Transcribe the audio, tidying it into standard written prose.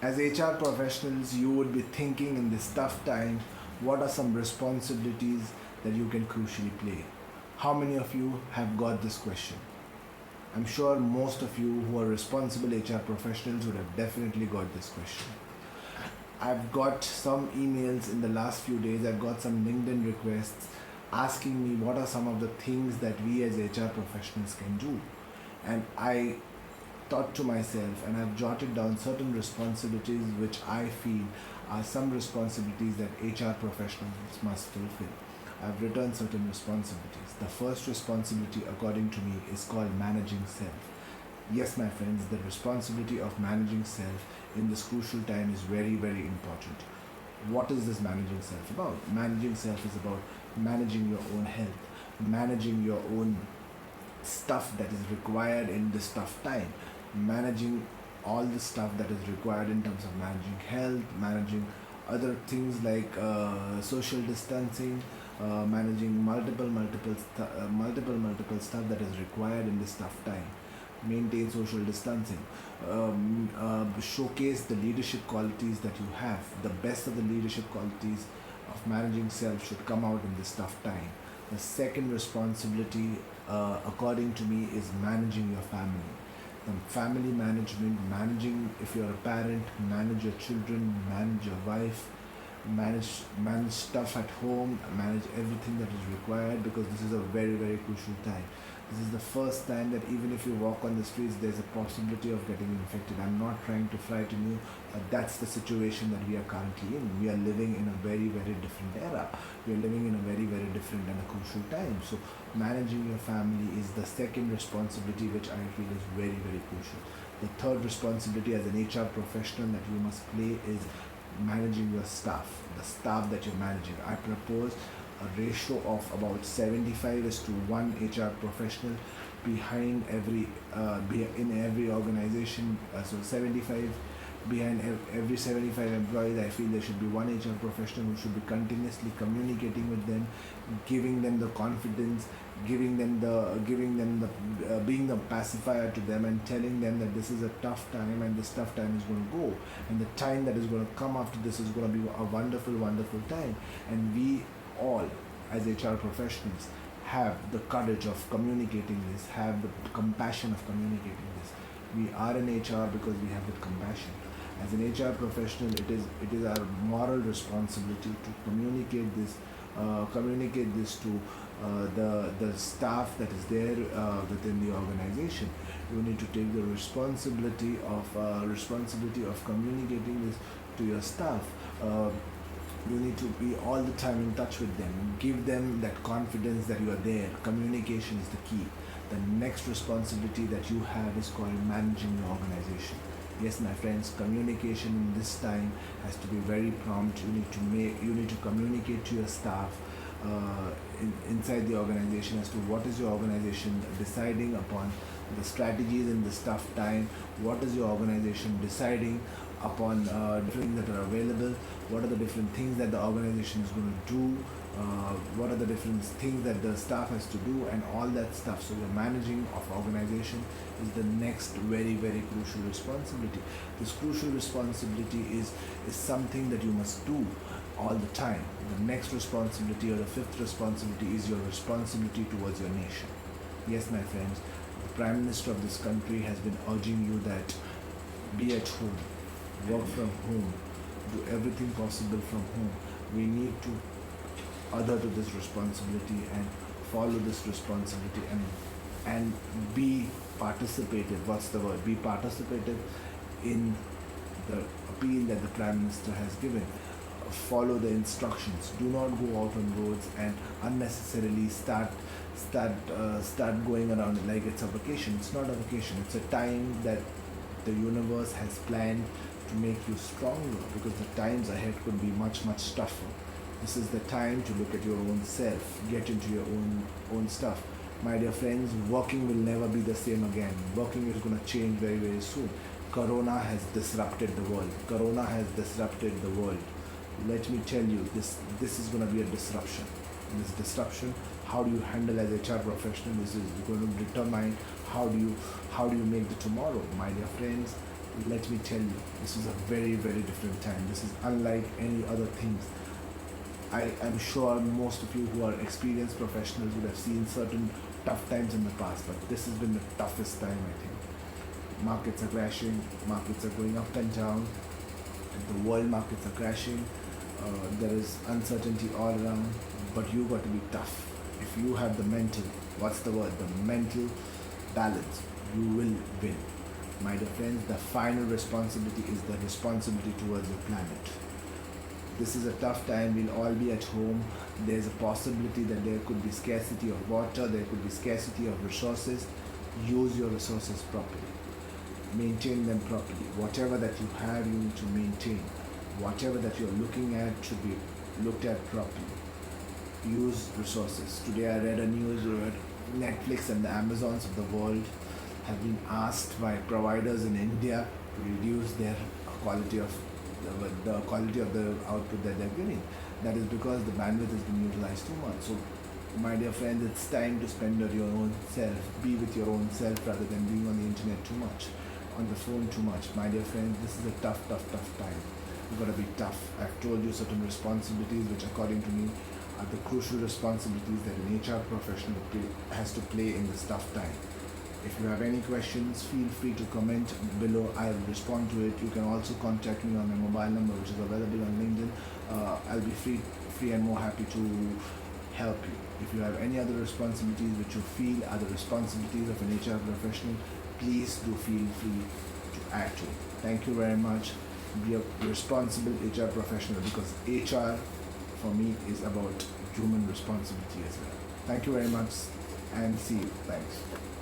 As HR professionals, you would be thinking in this tough time, what are some responsibilities that you can crucially play? How many of you have got this question? I'm sure most of you who are responsible HR professionals would have definitely got this question. I've got some emails in the last few days, I've got some LinkedIn requests asking me what are some of the things that we as HR professionals can do. And I thought to myself, and I've jotted down certain responsibilities which I feel are some responsibilities that HR professionals must fulfill. I've written certain responsibilities. The first responsibility, according to me, is called managing self. Yes, my friends, the responsibility of managing self in this crucial time is very, very important. What is this managing self about? Managing self is about managing your own health, managing your own stuff that is required in this tough time, managing all the stuff that is required in terms of managing health, managing other things like social distancing, managing multiple stuff that is required in this tough time. Maintain social distancing, showcase the leadership qualities that you have. The best of the leadership qualities of managing self should come out in this tough time. The second responsibility, according to me, is managing your family. The family management, managing, if you're a parent, manage your children, manage your wife, manage stuff at home, manage everything that is required, because this is a very, very crucial time. This is the first time that even if you walk on the streets, there's a possibility of getting infected. I'm not trying to frighten you, but that's the situation that we are currently in. We are living in a very, very different era. We are living in a very, very different and a crucial time. So managing your family is the second responsibility, which I feel is very, very crucial. The third responsibility as an HR professional that you must play is managing your staff, the staff that you're managing. I propose a ratio of about 75:1 HR professional behind in every organization. So 75 behind every 75 employees. I feel there should be one HR professional who should be continuously communicating with them, giving them the confidence, giving them the being the pacifier to them, and telling them that this is a tough time and this tough time is going to go, and the time that is going to come after this is going to be a wonderful, wonderful time. And we all as HR professionals have the courage of communicating this, have the compassion of communicating this. We are in HR because we have the compassion. As an HR professional, it is our moral responsibility to communicate this to the staff that is there within the organization. You need to take the responsibility of communicating this to your staff. You need to be all the time in touch with them. Give them that confidence that you are there. Communication is the key. The next responsibility that you have is called managing your organization. Yes, my friends, communication in this time has to be very prompt. You need to communicate to your staff inside the organization as to what is your organization deciding upon, the strategies in this tough time. What is your organization deciding upon different things that are available? What are the different things that the organization is going to do? What are the different things that the staff has to do, and all that stuff. So the managing of organization is the next very, very crucial responsibility. This crucial responsibility is something that you must do all the time. The next responsibility, or the fifth responsibility, is your responsibility towards your nation. Yes, my friends, the Prime Minister of this country has been urging you that be at home, work from home, do everything possible from home. We need to adhere to this responsibility and follow this responsibility and be participative. What's the word? Be participative in the appeal that the Prime Minister has given. Follow the instructions. Do not go out on roads and unnecessarily start going around like it's a vacation. It's not a vacation. It's a time that the universe has planned to make you stronger, because the times ahead could be much, much tougher. This is the time to look at your own self, get into your own stuff. My dear friends, working will never be the same again. Working is going to change very, very soon. Corona has disrupted the world. Let me tell you, this is going to be a disruption. And this disruption, how do you handle as a HR professional? This is going to determine how do you make the tomorrow. My dear friends, Let me tell you, this is a very, very different time. This is unlike any other things. I am sure most of you who are experienced professionals would have seen certain tough times in the past, but this has been the toughest time, I think. Markets are crashing, markets are going up and down, the world markets are crashing, there is uncertainty all around, but you got to be tough. If you have the mental, what's the word? The mental balance, you will win. My dear friends, the final responsibility is the responsibility towards the planet. This is a tough time, we'll all be at home. There's a possibility that there could be scarcity of water, there could be scarcity of resources. Use your resources properly. Maintain them properly. Whatever that you have, you need to maintain. Whatever that you're looking at should be looked at properly. Use resources. Today I read a news where Netflix and the Amazons of the world have been asked by providers in India to reduce their quality of the quality of the output that they're giving. That is because the bandwidth has been utilized too much. So, my dear friends, it's time to spend on your own self. Be with your own self rather than being on the internet too much, on the phone too much. My dear friends, this is a tough, tough, tough time. You've got to be tough. I've told you certain responsibilities which, according to me, are the crucial responsibilities that an HR professional has to play in this tough time. If you have any questions, feel free to comment below. I will respond to it. You can also contact me on my mobile number, which is available on LinkedIn. I'll be free and more happy to help you. If you have any other responsibilities which you feel are the responsibilities of an HR professional, please do feel free to add to it. Thank you very much. Be a responsible HR professional, because HR for me is about human responsibility as well. Thank you very much and see you. Thanks.